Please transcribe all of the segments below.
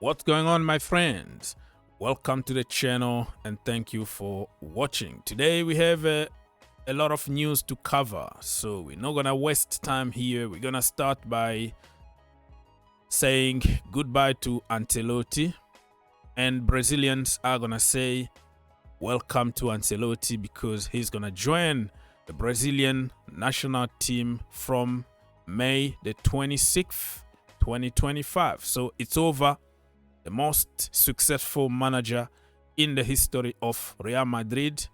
What's going on, my friends? Welcome to the channel and thank you for watching. Today we have a lot of news to cover, so we're not gonna waste time here. We're gonna start by saying goodbye to Ancelotti, and Brazilians are gonna say welcome to Ancelotti because he's gonna join the Brazilian national team from May the 26th, 2025. So it's over. The most successful manager in the history of Real Madrid.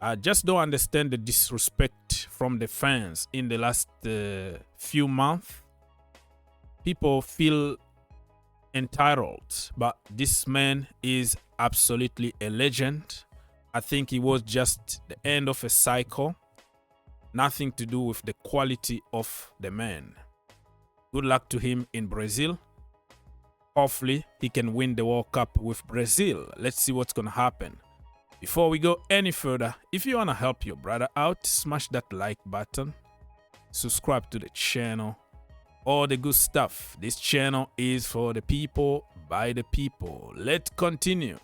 I just don't understand the disrespect from the fans in the last few months. People feel entitled, but this man is absolutely a legend. I think it was just the end of a cycle. Nothing to do with the quality of the man. Good luck to him in Brazil. Hopefully, he can win the World Cup with Brazil. Let's see what's going to happen. Before we go any further, if you want to help your brother out, smash that like button. Subscribe to the channel. All the good stuff. This channel is for the people, by the people. Let's continue.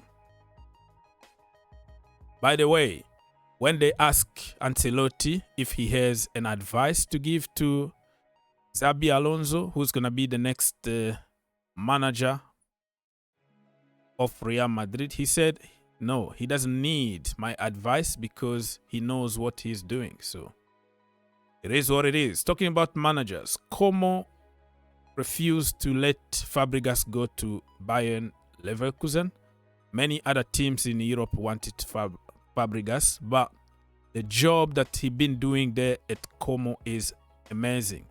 By the way, when they ask Ancelotti if he has an advice to give to Xabi Alonso, who's going to be the next manager of Real Madrid, he said no, he doesn't need my advice because he knows what he's doing. So it is what it is. Talking about managers, Como refused to let Fabregas go to Bayern Leverkusen. Many other teams in Europe wanted Fabregas, but the job that he's been doing there at Como is amazing.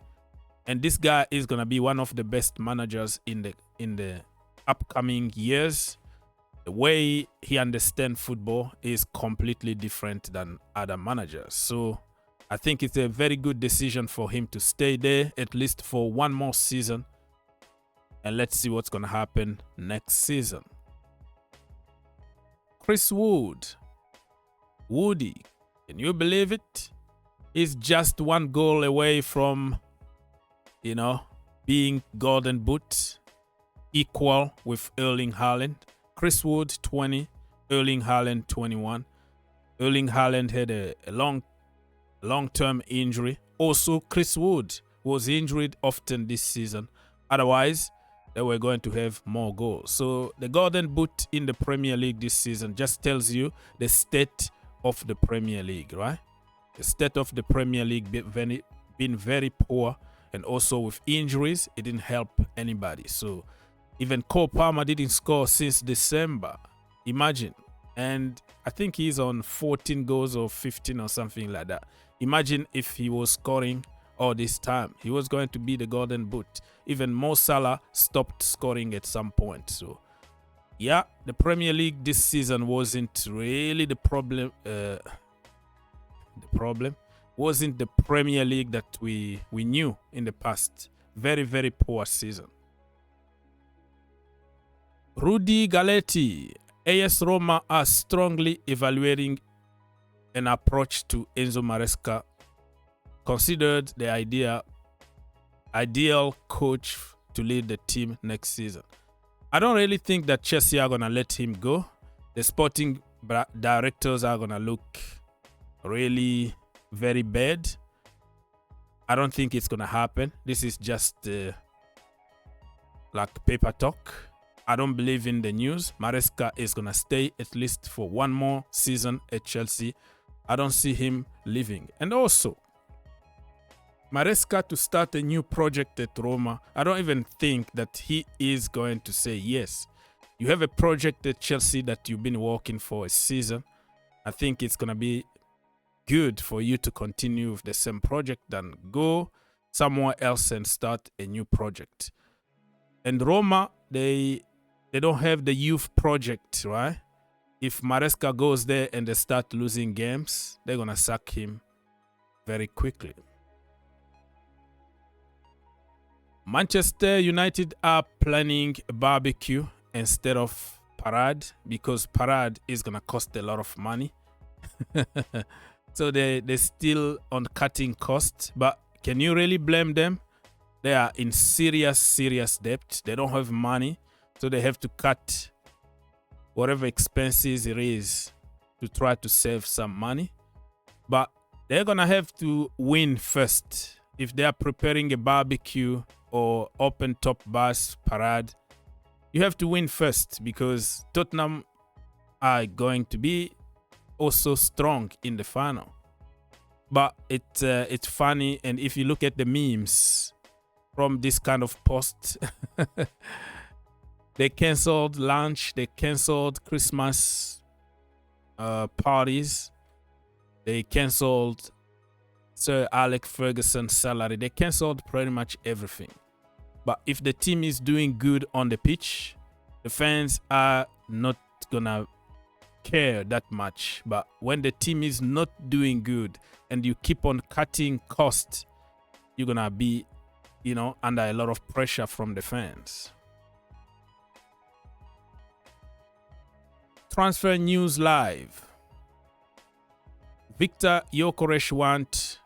And this guy is going to be one of the best managers in the upcoming years. The way he understands football is completely different than other managers. So I think it's a very good decision for him to stay there, at least for one more season. And let's see what's going to happen next season. Chris Wood. Woody, can you believe it? He's just one goal away from being Golden Boot, equal with Erling Haaland. Chris Wood, 20. Erling Haaland, 21. Erling Haaland had a long-term injury. Also, Chris Wood was injured often this season. Otherwise, they were going to have more goals. So the Golden Boot in the Premier League this season just tells you the state of the Premier League, right? The state of the Premier League been very poor. And also with injuries, it didn't help anybody. So even Cole Palmer didn't score since December. Imagine. And I think he's on 14 goals or 15 or something like that. Imagine if he was scoring all this time. He was going to be the Golden Boot. Even Mo Salah stopped scoring at some point. So yeah, the Premier League this season wasn't really the problem. Wasn't the Premier League that we knew in the past. Very, very poor season. Rudy Galletti. AS Roma are strongly evaluating an approach to Enzo Maresca, considered the ideal coach to lead the team next season. I don't really think that Chelsea are going to let him go. The sporting directors are going to look really very bad. I don't think it's gonna happen. This is just like paper talk. I don't believe in the news. Maresca is gonna stay at least for one more season at Chelsea. I don't see him leaving. And also, Maresca to start a new project at Roma, I don't even think that he is going to say yes. You have a project at Chelsea that you've been working for a season. I think it's gonna be good for you to continue with the same project than go somewhere else and start a new project. And Roma, they don't have the youth project, right? If Maresca goes there and they start losing games, they're gonna sack him very quickly. Manchester United are planning a barbecue instead of parade because parade is gonna cost a lot of money. So they're still on cutting costs, but can you really blame them? They are in serious debt. They don't have money. So they have to cut whatever expenses it is to try to save some money. But they're going to have to win first. If they are preparing a barbecue or open top bus parade, you have to win first, because Tottenham are going to be also strong in the final. But it's funny, and if you look at the memes from this kind of post, they cancelled lunch, they cancelled Christmas parties, they cancelled Sir Alex Ferguson's salary, they cancelled pretty much everything. But if the team is doing good on the pitch, the fans are not gonna care that much. But when the team is not doing good and you keep on cutting costs, you're gonna be, under a lot of pressure from the fans. Transfer news live. Viktor Gyokeres wants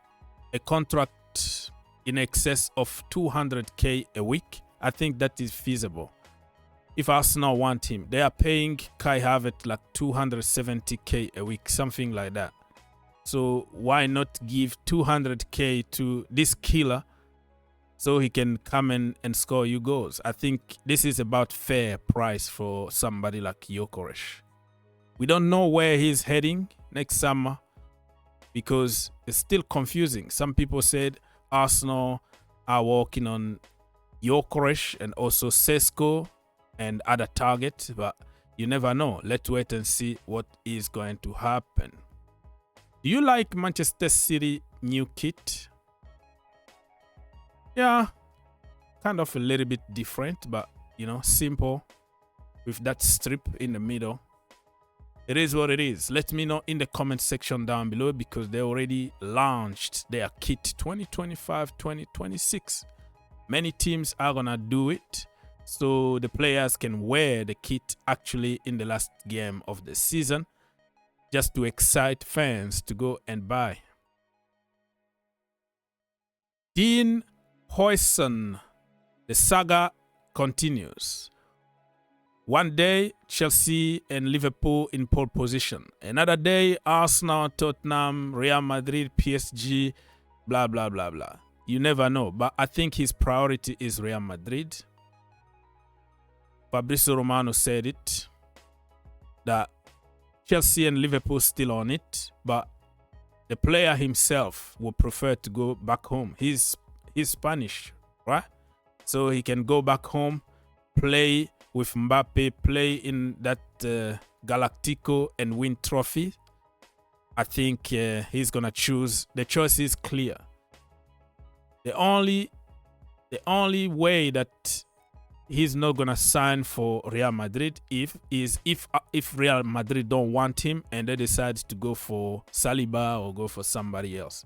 a contract in excess of 200k a week. I think that is feasible. If Arsenal want him, they are paying Kai Havertz like 270k a week, something like that. So why not give 200k to this killer so he can come in and score you goals? I think this is about fair price for somebody like Gyokeres. We don't know where he's heading next summer because it's still confusing. Some people said Arsenal are working on Gyokeres and also Sesko and other targets, but you never know. Let's wait and see what is going to happen. Do you like Manchester City new kit? Yeah, kind of a little bit different, but simple with that strip in the middle. It is what it is. Let me know in the comment section down below, because they already launched their kit 2025-2026. Many teams are gonna do it, so the players can wear the kit actually in the last game of the season, just to excite fans to go and buy. Dean Huijsen, the saga continues. One day, Chelsea and Liverpool in pole position. Another day, Arsenal, Tottenham, Real Madrid, PSG, blah, blah, blah, blah. You never know, but I think his priority is Real Madrid. Fabrizio Romano said it, that Chelsea and Liverpool still on it, but the player himself would prefer to go back home. He's Spanish, right? So he can go back home, play with Mbappe, play in that Galactico and win trophy. I think he's gonna choose. The choice is clear. The only way that he's not gonna sign for Real Madrid if Real Madrid don't want him and they decide to go for Saliba or go for somebody else.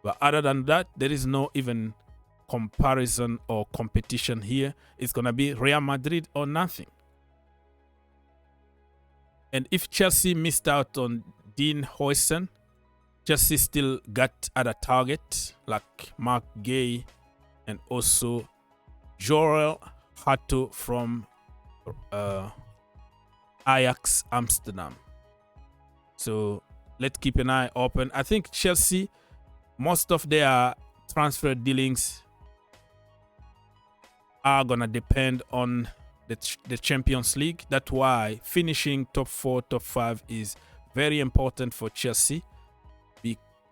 But other than that, there is no even comparison or competition here. It's gonna be Real Madrid or nothing. And if Chelsea missed out on Dean Huijsen, Chelsea still got other targets like Mark Gay and also Joel Hato from Ajax Amsterdam. So let's keep an eye open. I think Chelsea, most of their transfer dealings are gonna depend on the Champions League. That's why finishing top 4, top 5 is very important for Chelsea.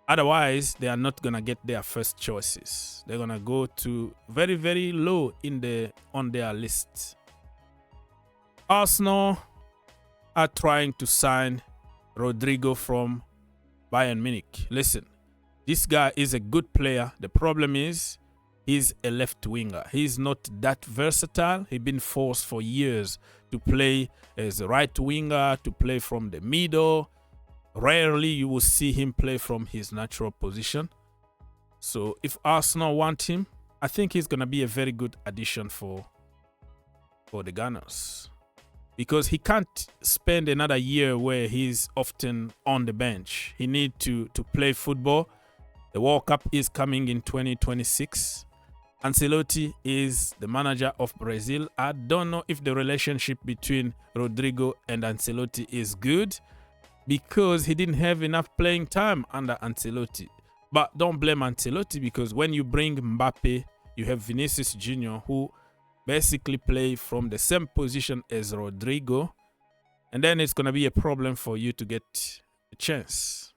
Otherwise, they are not gonna get their first choices. They're gonna go to very, very low on their list. Arsenal are trying to sign Rodrygo from Bayern Munich. Listen, this guy is a good player. The problem is he's a left winger. He's not that versatile. He's been forced for years to play as a right winger, to play from the middle. Rarely you will see him play from his natural position. So if Arsenal want him, I think he's going to be a very good addition for the Gunners. Because he can't spend another year where he's often on the bench. He needs to play football. The World Cup is coming in 2026. Ancelotti is the manager of Brazil. I don't know if the relationship between Rodrygo and Ancelotti is good because he didn't have enough playing time under Ancelotti. But don't blame Ancelotti because when you bring Mbappe, you have Vinicius Jr. who basically play from the same position as Rodrygo. And then it's going to be a problem for you to get a chance.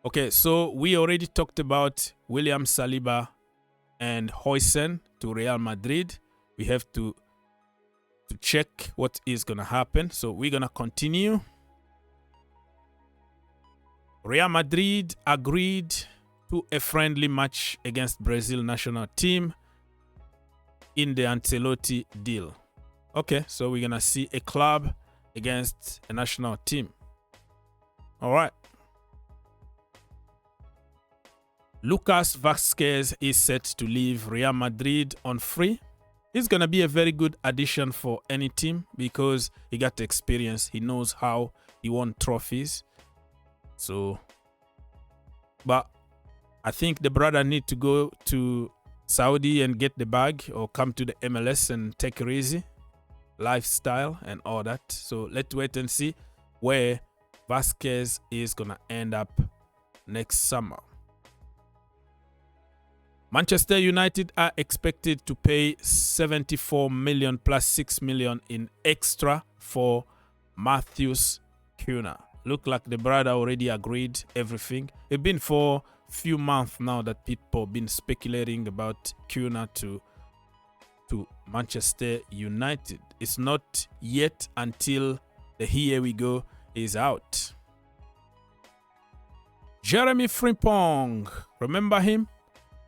Okay, so we already talked about William Saliba and Huijsen to Real Madrid. We have to check what is going to happen. So we're going to continue. Real Madrid agreed to a friendly match against Brazil national team in the Ancelotti deal. Okay, so we're going to see a club against a national team. All right. Lucas Vázquez is set to leave Real Madrid on free. He's going to be a very good addition for any team because he got experience. He knows how he won trophies. So, but I think the brother need to go to Saudi and get the bag or come to the MLS and take it easy. Lifestyle and all that. So let's wait and see where Vázquez is going to end up next summer. Manchester United are expected to pay 74 million plus 6 million in extra for Matheus Cunha. Look like the brother already agreed everything. It's been for a few months now that people have been speculating about Cunha to Manchester United. It's not yet until the Here We Go is out. Jeremie Frimpong, remember him?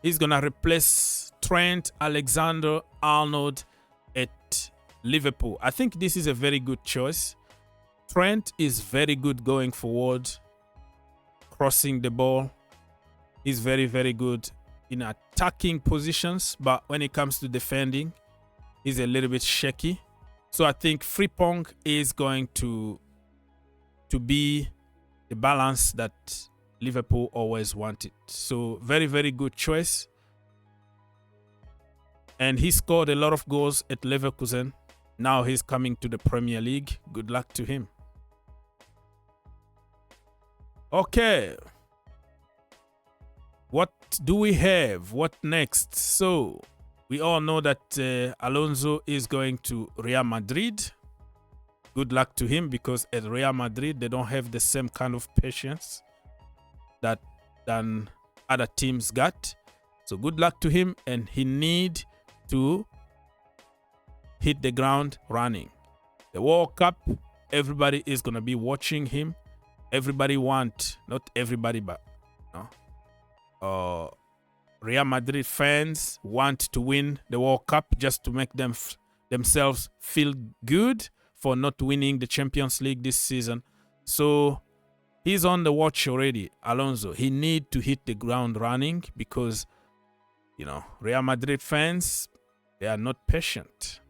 He's going to replace Trent Alexander-Arnold at Liverpool. I think this is a very good choice. Trent is very good going forward, crossing the ball. He's very, very good in attacking positions, but when it comes to defending, he's a little bit shaky. So I think Frimpong is going to be the balance that Liverpool always wanted. So very, very good choice. And he scored a lot of goals at Leverkusen. Now he's coming to the Premier League. Good luck to him. Okay. What do we have? What next? So we all know that Alonso is going to Real Madrid. Good luck to him because at Real Madrid, they don't have the same kind of patience than other teams got. So good luck to him, and he need to hit the ground running. The World Cup, everybody is going to be watching him. Everybody not everybody, but Real Madrid fans want to win the World Cup just to make themselves feel good for not winning the Champions League this season. So he's on the watch already, Alonso. He need to hit the ground running because, Real Madrid fans, they are not patient.